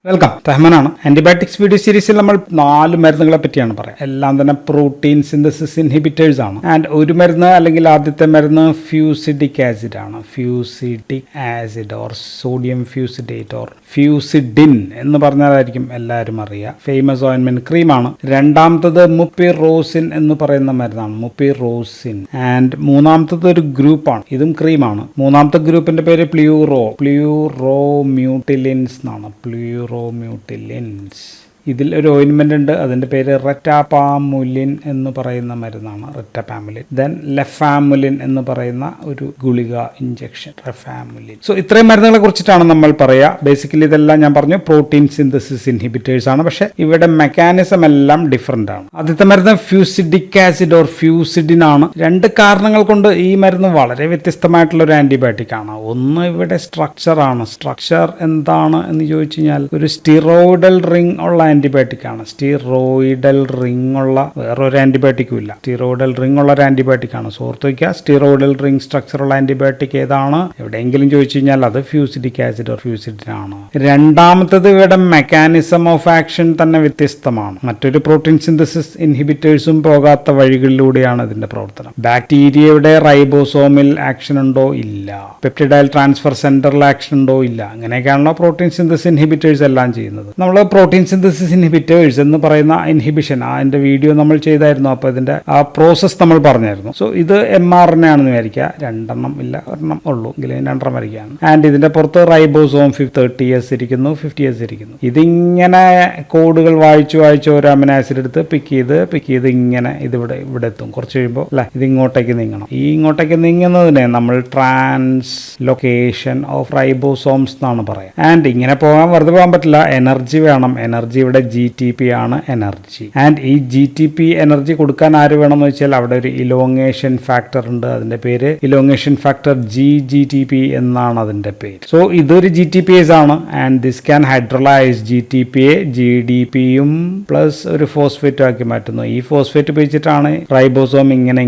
Welcome. റഹ്മാനാണ്. Antibiotics video സീരീസിൽ നമ്മൾ 4 മരുന്നുകളെ പറ്റിയാണ് പറയാം. എല്ലാം തന്നെ പ്രോട്ടീൻ സിന്തസിസ് ഇൻഹിബിറ്റേഴ്സ് ആണ്. ആൻഡ് ഒരു മരുന്ന് അല്ലെങ്കിൽ ആദ്യത്തെ മരുന്ന് ഫ്യൂസിഡിക് ആസിഡ് ആണ്. ഫ്യൂസിഡിക് ആസിഡ് ഓർ സോഡിയം ഫ്യൂസിഡേറ്റ് ഓർ ഫ്യൂസിഡിൻ എന്ന് പറഞ്ഞാലായിരിക്കും എല്ലാവരും അറിയുക. ഫേമസ് ഓയിൻമെന്റ് ക്രീമാണ്. രണ്ടാമത്തത് മുപ്പിറോസിൻ എന്ന് പറയുന്ന മരുന്നാണ്. മുപ്പിറോസിൻ. ആൻഡ് മൂന്നാമത്തത് ഒരു ഗ്രൂപ്പാണ്. ഇതും ക്രീമാണ്. മൂന്നാമത്തെ ഗ്രൂപ്പിന്റെ പേര് പ്ലൂറോമ്യൂട്ടിലിൻസ് എന്നാണ്. പ്ലൂറോമ്യൂട്ടിലിൻസ്. ഇതിൽ ഒരു ഓയിൻമെന്റ് ഉണ്ട്. അതിന്റെ പേര് റെറ്റാപാമുലിൻ എന്ന് പറയുന്ന മരുന്നാണ്. റെറ്റാപാമുലിൻ. ദെൻ ലെഫാമുലിൻ എന്ന് പറയുന്ന ഒരു ഗുളിക ഇഞ്ചക്ഷൻ. റെഫാമുലിൻ. സോ ഇത്രയും മരുന്നുകളെ കുറിച്ചിട്ടാണ് നമ്മൾ പറയുക. ബേസിക്കലി ഇതെല്ലാം ഞാൻ പറഞ്ഞു പ്രോട്ടീൻ സിന്തസിസ് ഇൻഹിബിറ്റേഴ്സ് ആണ്. പക്ഷെ ഇവിടെ മെക്കാനിസം എല്ലാം ഡിഫറെന്റ് ആണ്. ആദ്യത്തെ മരുന്ന് ഫ്യൂസിഡിക് ആസിഡ് ഓർ ഫ്യൂസിഡിൻ ആണ്. 2 കാരണങ്ങൾ കൊണ്ട് ഈ മരുന്ന് വളരെ വ്യത്യസ്തമായിട്ടുള്ള ഒരു ആന്റിബയോട്ടിക് ആണ്. ഒന്ന് ഇവിടെ സ്ട്രക്ചർ ആണ്. സ്ട്രക്ചർ എന്താണ് എന്ന് ചോദിച്ചു കഴിഞ്ഞാൽ ഒരു സ്റ്റിറോയിഡൽ റിംഗ് ഉള്ള ആന്റിബയോട്ടിക് ആണ്. സ്റ്റിറോയിഡൽ റിംഗ് ഉള്ള വേറൊരു ആന്റിബയോട്ടിക്കും ഇല്ല. സ്റ്റിറോയിഡൽ റിംഗ് ഉള്ള ഒരു ആന്റിബയോട്ടിക് ആണ്. ഓർത്ത് വയ്ക്കുക, സ്റ്റിറോയിഡൽ റിംഗ് സ്ട്രക്ചർ ഉള്ള ആന്റിബയോട്ടിക് ഏതാണ് എവിടെയെങ്കിലും ചോദിച്ചു കഴിഞ്ഞാൽ അത് ഫ്യൂസിഡിക് ആസിഡ് ഓർ ഫ്യൂസിഡിൻ ആണ്. രണ്ടാമത്തത് ഇവിടെ മെക്കാനിസം ഓഫ് ആക്ഷൻ തന്നെ വ്യത്യസ്തമാണ്. മറ്റൊരു പ്രോട്ടീൻ സിന്തസിസ് ഇൻഹിബിറ്റേഴ്സും പോകാത്ത വഴികളിലൂടെയാണ് ഇതിന്റെ പ്രവർത്തനം. ബാക്ടീരിയയുടെ റൈബോസോമിൽ ആക്ഷൻ ഉണ്ടോ? ഇല്ല. പെപ്റ്റിഡൈൽ ട്രാൻസ്ഫർ സെന്ററിൽ ആക്ഷൻ ഉണ്ടോ? ഇല്ല. അങ്ങനെയൊക്കെയാണല്ലോ പ്രോട്ടീൻ സിന്തസിസ് ഇൻഹിബിറ്റേഴ്സ് എല്ലാം ചെയ്യുന്നത്. നമ്മൾ പ്രോട്ടീൻ സിന്തസിസ് ഇൻഹിബിറ്റേഴ്സ് എന്ന് പറയുന്ന ഇൻഹിബിഷൻ അതിന്റെ വീഡിയോ നമ്മൾ ചെയ്തായിരുന്നു. അപ്പോൾ ഇതിന്റെ ആ പ്രോസസ് നമ്മൾ പറഞ്ഞായിരുന്നു. സോ ഇത് mRNA ആണെന്ന് വിചാരിക്കുക. 2 ഇല്ല, 1 ഉള്ളൂ എങ്കിലും 2 വരികയാണ്. ആൻഡ് ഇതിന്റെ പുറത്ത് റൈബോസോം 30S ഇരിക്കുന്നു, 50S ഇരിക്കുന്നു. ഇതിങ്ങനെ കോഡുകൾ വായിച്ച് ഓരോ അമിനോ ആസിഡ് എടുത്ത് പിക്ക് ചെയ്ത് ഇങ്ങനെ ഇവിടെ എത്തും. കുറച്ച് കഴിയുമ്പോൾ അല്ലെ ഇത് ഇങ്ങോട്ടേക്ക് നീങ്ങണം. ഈ ഇങ്ങോട്ടേക്ക് നീങ്ങുന്നതിനെ നമ്മൾ ട്രാൻസ് ലൊക്കേഷൻ ഓഫ് റൈബോസോംസ് എന്നാണ് പറയാം. ആൻഡ് ഇങ്ങനെ വെറുതെ പോകാൻ പറ്റില്ല. എനർജി വേണം. എനർജി ഇവിടെ GTP ആണ് എനർജി. ആൻഡ് ഈ GTP എനർജി കൊടുക്കാൻ ആര് വേണമെന്ന് വെച്ചാൽ അവിടെ ഒരു ഇലോങ്ങേഷൻ ഫാക്ടർ ഉണ്ട്. അതിന്റെ പേര് ഇലോങ്ങേഷൻ ഫാക്ടർ GTP എന്നാണ് അതിന്റെ പേര്. സോ ഇതൊരു GTPase ആണ്. ആൻഡ് ദിസ് ക്യാൻ ഹൈഡ്രോളൈസ് GTPയെ GDPയും പ്ലസ് ഒരു ഫോസ്ഫേറ്റും ആക്കി മാറ്റുന്നു. ഈ ഫോസ്ഫേറ്റ് ഉപയോഗിച്ചിട്ടാണ് റൈബോസോം ഇങ്ങനെ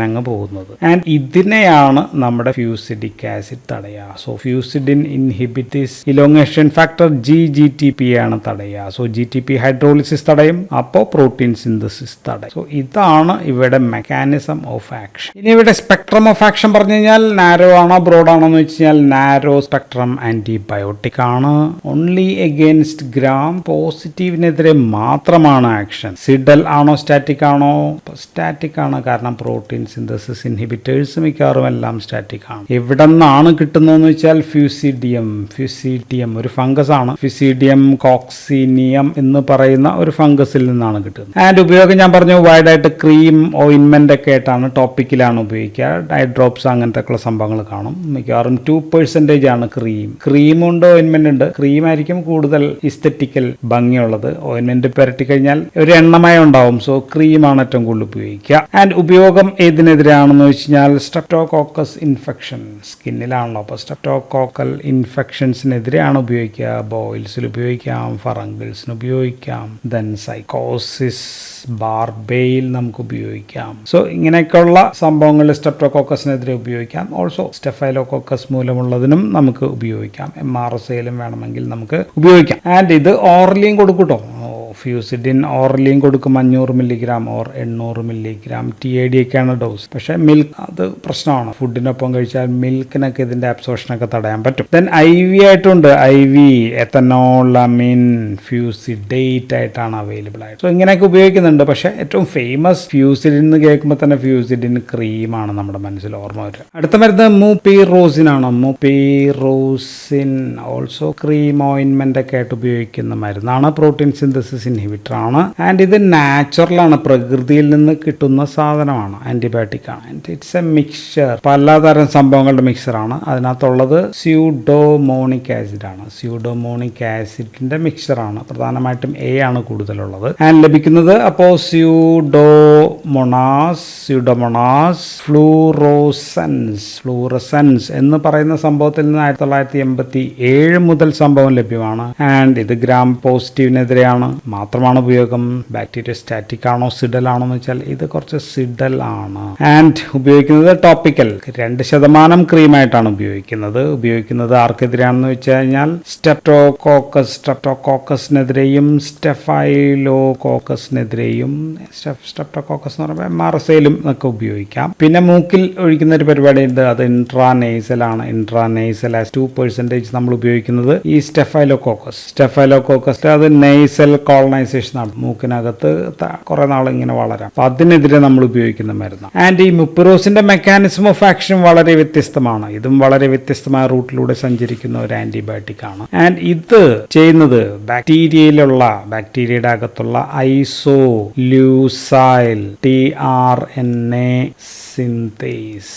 അങ്ങ് പോകുന്നത്. ആൻഡ് ഇതിനെയാണ് നമ്മുടെ ഫ്യൂസിഡിക് ആസിഡ് തടയുക. സോ ഫ്യൂസിഡിൻ ഇൻഹിബിറ്റിസ് ഇലോങ്ങേഷൻ ഫാക്ടർ GTP ആണ് തടയുക. സോ GTP ഹൈഡ്രോളിസിസ് തടയും. അപ്പോൾ പ്രോട്ടീൻ സിന്തസിസ് തടയും. സോ ഇതാണ് ഇവിടെ മെക്കാനിസം ഓഫ് ആക്ഷൻ. ഇനി ഇവിടെ സ്പെക്ട്രം ഓഫ് ആക്ഷൻ പറഞ്ഞു കഴിഞ്ഞാൽ നാരോ ആണോ ബ്രോഡ് ആണോ എന്ന് വെച്ച് കഴിഞ്ഞാൽ നാരോ സ്പെക്ട്രം ആന്റിബയോട്ടിക് ആണ്. ഓൺലി എഗെയിൻസ്റ്റ് ഗ്രാം പോസിറ്റീവിനെതിരെ മാത്രമാണ് ആക്ഷൻ. സിഡൽ ആണോ സ്റ്റാറ്റിക് ആണോ? സ്റ്റാറ്റിക് ആണ്. കാരണം പ്രോട്ടീൻ സിന്തസിസ് ഇൻഹിബിറ്റേഴ്സ് മിക്കവാറും എല്ലാം സ്റ്റാറ്റിക് ആണ്. എവിടെ നിന്നാണ് കിട്ടുന്നതെന്ന് വെച്ചാൽ ഫ്യൂസിഡിയം ഒരു ഫംഗസ് ആണ്. ഫ്യൂസിഡിയം കോക്സിനിയം എന്ന് പറയുന്ന ഒരു ഫംഗസിൽ നിന്നാണ് കിട്ടുന്നത്. ആൻഡ് ഉപയോഗം ഞാൻ പറഞ്ഞു വൈഡായിട്ട് ക്രീം ഓയിൻമെന്റ് ഒക്കെ ആയിട്ടാണ്, ടോപ്പിക്കിലാണ് ഉപയോഗിക്കുക. ഡൈ ഡ്രോപ്സ് അങ്ങനത്തെ ഉള്ള സംഭവങ്ങൾ കാണും. മിക്കവാറും 2% ആണ് ക്രീം ഉണ്ട്, ഓയിൻമെന്റ് ഉണ്ട്. ക്രീം ആയിരിക്കും കൂടുതൽ ഇസ്തെറ്റിക്കൽ ഭംഗിയുള്ളത്. ഓയിൻമെന്റ് പുരട്ടി കഴിഞ്ഞാൽ ഒരു എണ്ണമയം ഉണ്ടാവും. സോ ക്രീമാണ് ഏറ്റവും കൂടുതൽ ഉപയോഗിക്കുക. ആൻഡ് ഉപയോഗം ഏതിനെതിരാണെന്ന് വെച്ച് കഴിഞ്ഞാൽ സ്ട്രെപ്റ്റോകോക്കസ് ഇൻഫെക്ഷൻ സ്കിന്നിലാണല്ലോ. അപ്പോൾ സ്ട്രെപ്റ്റോകോക്കൽ ഇൻഫെക്ഷൻസിനെതിരെയാണ് ഉപയോഗിക്കുക. ബോയിൽസിൽ ഉപയോഗിക്കാം, ഫറംഗിൾസിന് ഉപയോഗിക്കാം. ദെൻ സൈക്കോസിസ് ബാർബെയിൽ നമുക്ക് ഉപയോഗിക്കാം. സോ ഇങ്ങനെയൊക്കെയുള്ള സംഭവങ്ങൾ സ്ട്രെപ്റ്റോകോക്കസിനെതിരെ ഉപയോഗിക്കാം. ഓൾസോ സ്റ്റെഫൈലോകോക്കസ് മൂലമുള്ളതിനും നമുക്ക് ഉപയോഗിക്കാം. MRSAയിലും വേണമെങ്കിൽ നമുക്ക് ഉപയോഗിക്കാം. ആൻഡ് ഇത് ഓറലിയും കൊടുക്കൂട്ടോ. ഫ്യൂസിഡിൻ ഓറലിയും കൊടുക്കും. 500 മില്ലിഗ്രാം ഓർ 800 മില്ലിഗ്രാം TID ഒക്കെയാണ് ഡോസ്. പക്ഷെ മിൽക്ക് അത് പ്രശ്നമാണ്. ഫുഡിനൊപ്പം കഴിച്ചാൽ മിൽക്കിനൊക്കെ ഇതിന്റെ അബ്സോർഷനൊക്കെ തടയാൻ പറ്റും. ദെൻ IV ആയിട്ടുണ്ട്. IV എത്തനോളമിൻ ഫ്യൂസിഡേറ്റ് ആയിട്ടാണ് അവൈലബിൾ ആയിട്ട്. സോ ഇങ്ങനെയൊക്കെ ഉപയോഗിക്കുന്നുണ്ട്. പക്ഷെ ഏറ്റവും ഫേമസ് ഫ്യൂസിഡിൻ എന്ന് കേൾക്കുമ്പോൾ തന്നെ ഫ്യൂസിഡിൻ ക്രീമാണ് നമ്മുടെ മനസ്സിൽ ഓർമ്മ വരിക. അടുത്ത മരുന്ന് മുപ്പിറോസിൻ ആണ്. മുപ്പിറോസിൻ ഓൾസോ ക്രീം ഓയിൻമെന്റ് ഒക്കെ ആയിട്ട് ഉപയോഗിക്കുന്ന മരുന്നാണ്. പ്രോട്ടീൻ സിന്തസിസ് ഇൻഹിബിറ്റർ ആണ്. ആൻഡ് ഇത് നാച്ചുറൽ ആണ്. പ്രകൃതിയിൽ നിന്ന് കിട്ടുന്ന സാധനമാണ്. ആന്റിബയോട്ടിക് ആണ്. And it's A mixture. പലതരം സംഭവങ്ങളുടെ മിക്സർ ആണ്. അതിനകത്തുള്ളത് സ്യൂഡോമോണിക് ആസിഡ് ആണ്. സ്യൂഡോമോണിക് ആസിഡിന്റെ മിക്സർ ആണ്. പ്രധാനമായിട്ടും A ആണ് കൂടുതലുള്ളത്. ആൻഡ് ലഭിക്കുന്നത് അപ്പോൾ സ്യൂഡോമോണിക് സ്യൂഡോമോണാസ് ഫ്ലൂറസൻസ് എന്ന് പറയുന്ന സംഭവത്തിൽ നിന്ന് 1987 മുതൽ സംഭവം ലഭ്യമാണ്. ആൻഡ് ഇത് ഗ്രാം പോസിറ്റീവിനെതിരെയാണ് മാത്രമാണ് ഉപയോഗം. ബാക്ടീരിയ സ്റ്റാറ്റിക് ആണോ സിഡൽ ആണോ എന്ന് വെച്ചാൽ ഇത് കുറച്ച് സിഡൽ ആണ്. ആൻഡ് ഉപയോഗിക്കുന്നത് ടോപ്പിക്കൽ 2% ക്രീമായിട്ടാണ് ഉപയോഗിക്കുന്നത് ആർക്കെതിരെയാണെന്ന് വെച്ച് കഴിഞ്ഞാൽ സ്ട്രെപ്റ്റോകോക്കസിനെതിരെയും സ്റ്റെഫൈലോകോക്കസിനെതിരെയും സ്ട്രെപ്റ്റോകോക്കസ് എന്ന് പറയുമ്പോൾ MRSAയിലും ഒക്കെ ഉപയോഗിക്കാം. പിന്നെ മൂക്കിൽ ഒഴിക്കുന്ന ഒരു പരിപാടി ഉണ്ട്, അത് ഇൻട്രാനേസൽ ആണ്. ഇൻട്രാനേസൽ ആസ് 2% നമ്മൾ ഉപയോഗിക്കുന്നത് ഈ സ്റ്റെഫൈലോകോക്കസ് അത് നെയ്സൽ കോളനൈസേഷൻ ആണ്, മൂക്കിനകത്ത് കുറെ നാൾ ഇങ്ങനെ വളരാം. അപ്പൊ അതിനെതിരെ നമ്മൾ ഉപയോഗിക്കുന്ന മരുന്ന്. ആൻഡ് ഈ മുപ്പറോസിന്റെ മെക്കാനിസം ഓഫ് ആക്ഷൻ വളരെ വ്യത്യസ്തമാണ്. ഇതും വളരെ വ്യത്യസ്തമായ റൂട്ടിലൂടെ സഞ്ചരിക്കുന്ന ഒരു ആന്റിബയോട്ടിക് ആണ്. ആൻഡ് ഇത് ചെയ്യുന്നത് ബാക്ടീരിയയുടെ അകത്തുള്ള ഐസോല്യൂസൈൽ tRNA സിന്തറ്റേസ്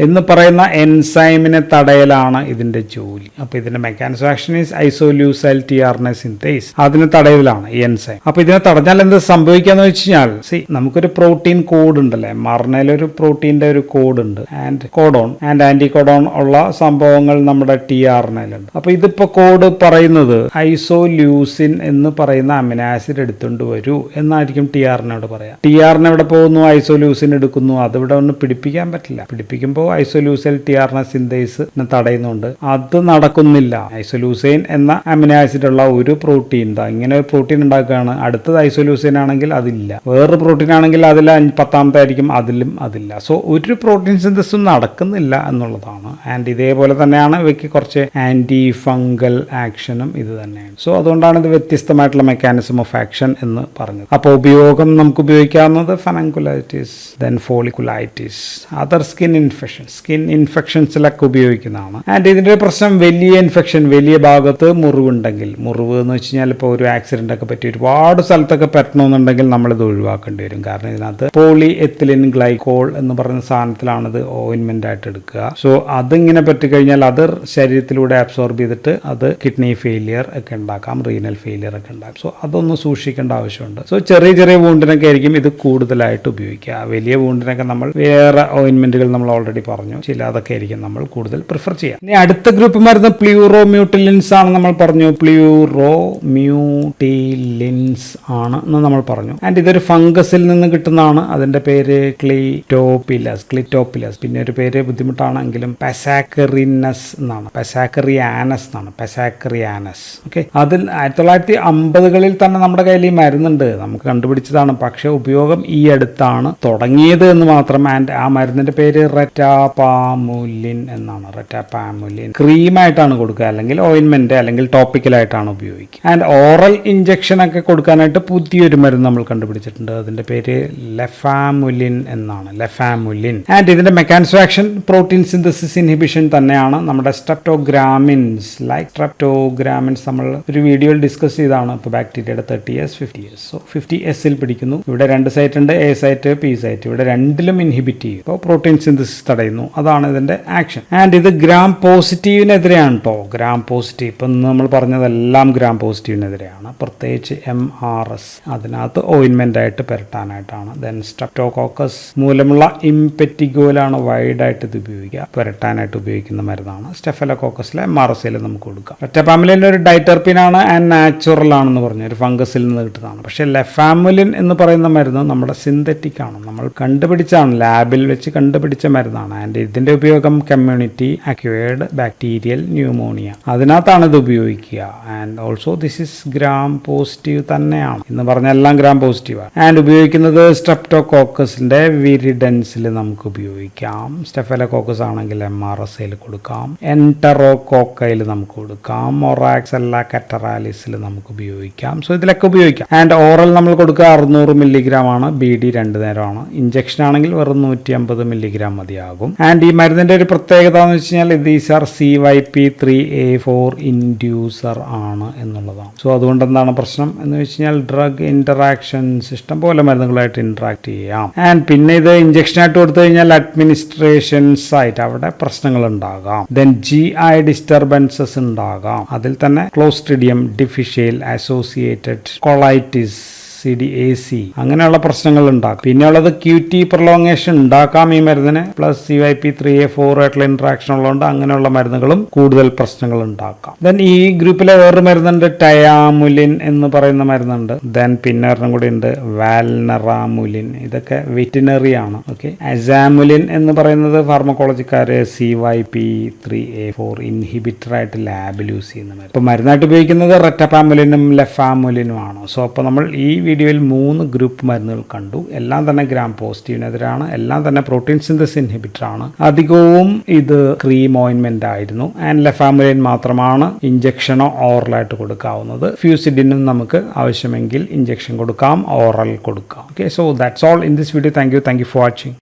എന്ന് പറയുന്ന എൻസൈമിനെ തടയലാണ് ഇതിന്റെ ജോലി. അപ്പൊ ഇതിന്റെ mechanism action is isoleucyl tRNA synthase. അതിനെ തടയലാണ് ഈ എൻസൈം. അപ്പൊ ഇതിനെ തടഞ്ഞാൽ എന്ത് സംഭവിക്കാന്ന് വെച്ച് കഴിഞ്ഞാൽ നമുക്കൊരു പ്രോട്ടീൻ കോഡ് ഉണ്ടല്ലേ, മർണയിലൊരു പ്രോട്ടീന്റെ ഒരു കോഡ് ഉണ്ട്, ആൻഡ് കോഡോൺ ആൻഡ് ആന്റികോഡോൺ ഉള്ള സംഭവങ്ങൾ നമ്മുടെ tRNAയിലുണ്ട്. അപ്പൊ ഇതിപ്പോ കോഡ് പറയുന്നത് ഐസോല്യൂസിൻ എന്ന് പറയുന്ന അമിനോ ആസിഡ് എടുത്തുകൊണ്ട് വരൂ എന്നായിരിക്കും tRNAയോട് പറയാം. tRNA ഇവിടെ പോകുന്നു, ഐസോല്യൂസിൻ എടുക്കുന്നു, അതിവിടെ ഒന്ന് പിടിപ്പിക്കാൻ പറ്റില്ല. പിടിപ്പിക്കുമ്പോൾ ഐസോലൂസൈൽ tRNA സിന്തേസ് തടയുന്നുണ്ട്, അത് നടക്കുന്നില്ല. ഐസോലൂസൈൻ എന്ന അമിനോ ആസിഡ് ഉള്ള ഒരു പ്രോട്ടീൻ ഇങ്ങനെ ഒരു പ്രോട്ടീൻ ഉണ്ടാക്കുകയാണ്, അടുത്തത് ഐസോലൂസൈൻ ആണെങ്കിൽ അതില്ല, വേറൊരു പ്രോട്ടീൻ ആണെങ്കിൽ അതിൽ 10ാമത്തെ ആയിരിക്കും, അതില്ല. സോ ഒരു പ്രോട്ടീൻ സിന്തസിസും നടക്കുന്നില്ല എന്നുള്ളതാണ്. ആൻഡ് ഇതേപോലെ തന്നെയാണ് ഇവയ്ക്ക് കുറച്ച് ആന്റി ഫംഗൽ ആക്ഷനും ഇത് തന്നെയാണ്. സോ അതുകൊണ്ടാണ് ഇത് വ്യത്യസ്തമായിട്ടുള്ള മെക്കാനിസം ഓഫ് ആക്ഷൻ എന്ന് പറഞ്ഞത്. അപ്പോൾ ഉപയോഗം നമുക്ക് ഉപയോഗിക്കാവുന്നത് ഫനങ്കുലൈറ്റിസ്, ദെൻ ഫോളിക്കുലൈറ്റിസ്, അതർ സ്കിൻ ഇൻഫെക്ഷൻസിലൊക്കെ ഉപയോഗിക്കുന്നതാണ്. ആൻഡ് ഇതിന്റെ പ്രശ്നം വലിയ ഇൻഫെക്ഷൻ, വലിയ ഭാഗത്ത് മുറിവുണ്ടെങ്കിൽ, മുറിവ് എന്ന് വെച്ച് കഴിഞ്ഞാൽ ഇപ്പോൾ ഒരു ആക്സിഡന്റ് ഒക്കെ പറ്റി ഒരുപാട് സ്ഥലത്തൊക്കെ പറ്റണമെന്നുണ്ടെങ്കിൽ നമ്മളിത് ഒഴിവാക്കേണ്ടി വരും. കാരണം ഇതിനകത്ത് പോളി എത്തിലിൻ ഗ്ലൈക്കോൾ എന്ന് പറയുന്ന സാധനത്തിലാണ് ഇത് ഓയിൻമെന്റ് ആയിട്ട് എടുക്കുക. സോ അതിങ്ങനെ പറ്റിക്കഴിഞ്ഞാൽ അത് ശരീരത്തിലൂടെ അബ്സോർബ് ചെയ്തിട്ട് അത് കിഡ്നി ഫെയിലിയർ ഒക്കെ ഉണ്ടാക്കാം, റീനൽ ഫെയിലിയർ ഒക്കെ ഉണ്ടാക്കാം. സോ അതൊന്ന് സൂക്ഷിക്കേണ്ട ആവശ്യമുണ്ട്. സോ ചെറിയ വൂണ്ടിനൊക്കെ ആയിരിക്കും ഇത് കൂടുതലായിട്ട് ഉപയോഗിക്കുക. വലിയ വൂണ്ടിനൊക്കെ നമ്മൾ വേറെ ഓയിൻമെന്റുകൾ നമ്മൾ ഓൾറെഡി പറഞ്ഞു, ചില അതൊക്കെ ആയിരിക്കും നമ്മൾ കൂടുതൽ പ്രിഫർ ചെയ്യുക. ഇനി അടുത്ത ഗ്രൂപ്പ് മരുന്ന് പ്ലൂറോമ്യൂട്ടിലിൻസ് ആണ്. നമ്മൾ പറഞ്ഞു പ്ലൂറോമ്യൂട്ടിലിൻസ് ആണ് എന്ന് നമ്മൾ പറഞ്ഞു. ആൻഡ് ഇതൊരു ഫംഗസിൽ നിന്ന് കിട്ടുന്നതാണ്. അതിന്റെ പേര് ക്ലിറ്റോപിലസ്. പിന്നെ ഒരു പേര് ബുദ്ധിമുട്ടാണെങ്കിലും പെസാക്കറിനസ് എന്നാണ്, പെസാക്കറിയാനസ്. ഓക്കെ, അതിൽ 1950കളിൽ തന്നെ നമ്മുടെ കയ്യിൽ ഈ മരുന്നുണ്ട്, നമുക്ക് കണ്ടുപിടിച്ചതാണ്. പക്ഷെ ഉപയോഗം ഈ അടുത്താണ് തുടങ്ങിയത് എന്ന് മാത്രം. ആൻഡ് ആ മരുന്നിന്റെ പേര് റെറ്റാപാമുലിൻ എന്നാണ്. റെറ്റാപാമുലിൻ ക്രീമായിട്ടാണ് കൊടുക്കുക, അല്ലെങ്കിൽ ഓയിൻമെന്റ്, അല്ലെങ്കിൽ ടോപ്പിക്കലായിട്ടാണ് ഉപയോഗിക്കുക. ആൻഡ് ഓറൽ ഇഞ്ചക്ഷൻ ഒക്കെ കൊടുക്കാനായിട്ട് പുതിയൊരു മരുന്ന് നമ്മൾ കണ്ടുപിടിച്ചിട്ടുണ്ട്. അതിന്റെ പേര് ലെഫാമുലിൻ എന്നാണ്, ലെഫാമുലിൻ. ആൻഡ് ഇതിന്റെ mechanism action protein synthesis inhibition തന്നെയാണ്. നമ്മുടെ സ്ട്രെപ്റ്റോഗ്രാമിൻസ് നമ്മൾ ഒരു വീഡിയോയിൽ ഡിസ്കസ് ചെയ്താണ്. ഇപ്പോൾ ബാക്ടീരിയയുടെ 30S 50S. സോ 50Sൽ പിടിക്കുന്നു. ഇവിടെ 2 സൈറ്റ് ഉണ്ട്, A സൈറ്റ്, P സൈറ്റ്. ഇവിടെ രണ്ടിലും ഇൻഹിബിറ്റ് ചെയ്യും. ഇപ്പോൾ പ്രോട്ടീൻ സിന്തസിസ് തടയുന്നു. അതാണ് ഇതിന്റെ ആക്ഷൻ. ആൻഡ് ഇത് ഗ്രാം പോസിറ്റീവിനെതിരെയാണ് കേട്ടോ. ഗ്രാം പോസിറ്റീവ് ഇപ്പം നമ്മൾ പറഞ്ഞതെല്ലാം ഗ്രാം പോസിറ്റീവിനെതിരെയാണ്, പ്രത്യേകിച്ച് MRS. അതിനകത്ത് ഓയിൻമെന്റ് ആയിട്ട് പുരട്ടാനായിട്ടാണ്. ദെൻ സ്ട്രെപ്റ്റോകോക്കസ് മൂലമുള്ള ഇംപെറ്റിഗോയിലാണ് വൈഡായിട്ട് ഇത് ഉപയോഗിക്കുക, പുരട്ടാനായിട്ട് ഉപയോഗിക്കുന്ന മരുന്നാണ്. സ്റ്റെഫലോകോക്കസിലെ MRSയിൽ നമുക്ക് കൊടുക്കാം. റെറ്റാപാമുലിൻ ഒരു ഡൈറ്റർപിനാണ് ആൻഡ് നാച്ചുറൽ ആണെന്ന് പറഞ്ഞു, ഒരു ഫംഗസിൽ നിന്ന് കിട്ടുന്നതാണ്. പക്ഷേ ലെഫാമുലിൻ എന്ന് പറയുന്ന മരുന്ന് നമ്മുടെ സിന്തറ്റിക് ആണ്, നമ്മൾ കണ്ടുപിടിച്ചാണ്, ലാബിൽ വെച്ച് കണ്ടുപിടിച്ച മരുന്നാണ്. ആൻഡ് ഇതിന്റെ ഉപയോഗം കമ്മ്യൂണിറ്റി അക്വയർഡ് ബാക്ടീരിയൽ ന്യൂമോണിയ, അതിനകത്താണ് ഇത് ഉപയോഗിക്കുക. And also this is gram positive തന്നെയാണ് എന്ന് പറഞ്ഞാൽ എല്ലാം ഗ്രാം പോസിറ്റീവാണ്. ആൻഡ് ഉപയോഗിക്കുന്നത് സ്ട്രെപ്റ്റോകോക്കസിന്റെ വിരിഡൻസിൽ നമുക്ക് ഉപയോഗിക്കാം. സ്റ്റെഫലോകോക്കസ് ആണെങ്കിൽ MRSയിൽ കൊടുക്കാം, എൻറ്ററോകോക്കയിൽ നമുക്ക് കൊടുക്കാം, മൊറാക്സെല്ല കറ്ററാലിസിൽ നമുക്ക് ഉപയോഗിക്കാം. സോ ഇതിലൊക്കെ ഉപയോഗിക്കാം. ആൻഡ് ഓറൽ നമ്മൾ കൊടുക്കുക 600 മില്ലിഗ്രാം ആണ്, BD 2 നേരമാണ്. ഇഞ്ചക്ഷൻ ആണെങ്കിൽ വെറും 150 മില്ലിഗ്രാം മതിയാകും. ആൻഡ് ഈ മരുന്നിന്റെ ഒരു പ്രത്യേകത എന്ന് വെച്ച് കഴിഞ്ഞാൽ ദീസ് ആർ CYP3A4 ഇൻഡ്യൂസർ ആണ് എന്നുള്ളതാണ്. സോ അതുകൊണ്ട് എന്താണ് പ്രശ്നം എന്ന് വെച്ച് കഴിഞ്ഞാൽ ഡ്രഗ് ഇന്ററാക്ഷൻസ് ഇഷ്ടം പോലെ മരുന്നുകളായിട്ട് ഇന്ററാക്ട് ചെയ്യാം. ആൻഡ് പിന്നെ ഇത് ഇഞ്ചക്ഷനായിട്ട് കൊടുത്തു കഴിഞ്ഞാൽ അഡ്മിനിസ്ട്രേഷൻ സൈറ്റ് അവിടെ പ്രശ്നങ്ങൾ ഉണ്ടാകാം. ദെൻ GI ഡിസ്റ്റർബൻസസ് ഉണ്ടാകാം. അതിൽ തന്നെ ക്ലോസ്ട്രിഡിയം ഡിഫിഷ്യൽ അസോസിയേറ്റഡ് കൊളൈറ്റിസ് CDAC അങ്ങനെയുള്ള പ്രശ്നങ്ങൾ ഉണ്ടാക്കും. പിന്നെയുള്ളത് QT പ്രൊലോങ്ങേഷൻ ഉണ്ടാക്കാം ഈ മരുന്നിന്, പ്ലസ് CYP3A4 ആയിട്ടുള്ള ഇന്ററാക്ഷൻ ഉള്ളതുകൊണ്ട് അങ്ങനെയുള്ള മരുന്നുകളും കൂടുതൽ പ്രശ്നങ്ങൾ ഉണ്ടാക്കാം. ദെൻ ഈ ഗ്രൂപ്പിലെ വേറൊരു മരുന്നുണ്ട്, ടയാമുലിൻ എന്ന് പറയുന്ന മരുന്നുണ്ട്. ദെൻ പിന്നെ ഒരെണ്ണം കൂടി ഉണ്ട്, വാൽനറാമുലിൻ. ഇതൊക്കെ വെറ്റിനറി ആണ്. ഓക്കെ, അസാമുലിൻ എന്ന് പറയുന്നത് ഫാർമക്കോളജിക്കാര് CYP3A4 ഇൻഹിബിറ്റർ ആയിട്ട് ലാബിൽ യൂസ് ചെയ്യുന്ന മരുന്ന്. ഇപ്പോൾ മരുന്നായിട്ട് ഉപയോഗിക്കുന്നത് റെറ്റപാമുലിനും ലെഫാമുലിനുമാണ്. സോ അപ്പോൾ നമ്മൾ ഈ വീഡിയോയിൽ 3 ഗ്രൂപ്പ് മരുന്നുകൾ കണ്ടു. എല്ലാം തന്നെ ഗ്രാം പോസിറ്റീവിനെതിരാണ്, എല്ലാം തന്നെ പ്രോട്ടീൻ സിന്തസിസ് ഇൻഹിബിറ്റർ ആണ്. അധികവും ഇത് ക്രീം ഓയിൻമെന്റ് ആയിരുന്നു. ആൻഡ് ലെഫാമുലിൻ മാത്രമാണ് ഇഞ്ചക്ഷനോ ഓറലായിട്ട് കൊടുക്കാവുന്നത്. ഫ്യൂസിഡിനും നമുക്ക് ആവശ്യമെങ്കിൽ ഇഞ്ചക്ഷൻ കൊടുക്കാം, ഓറൽ കൊടുക്കാം. Okay, so that's all in this video. Thank you for watching.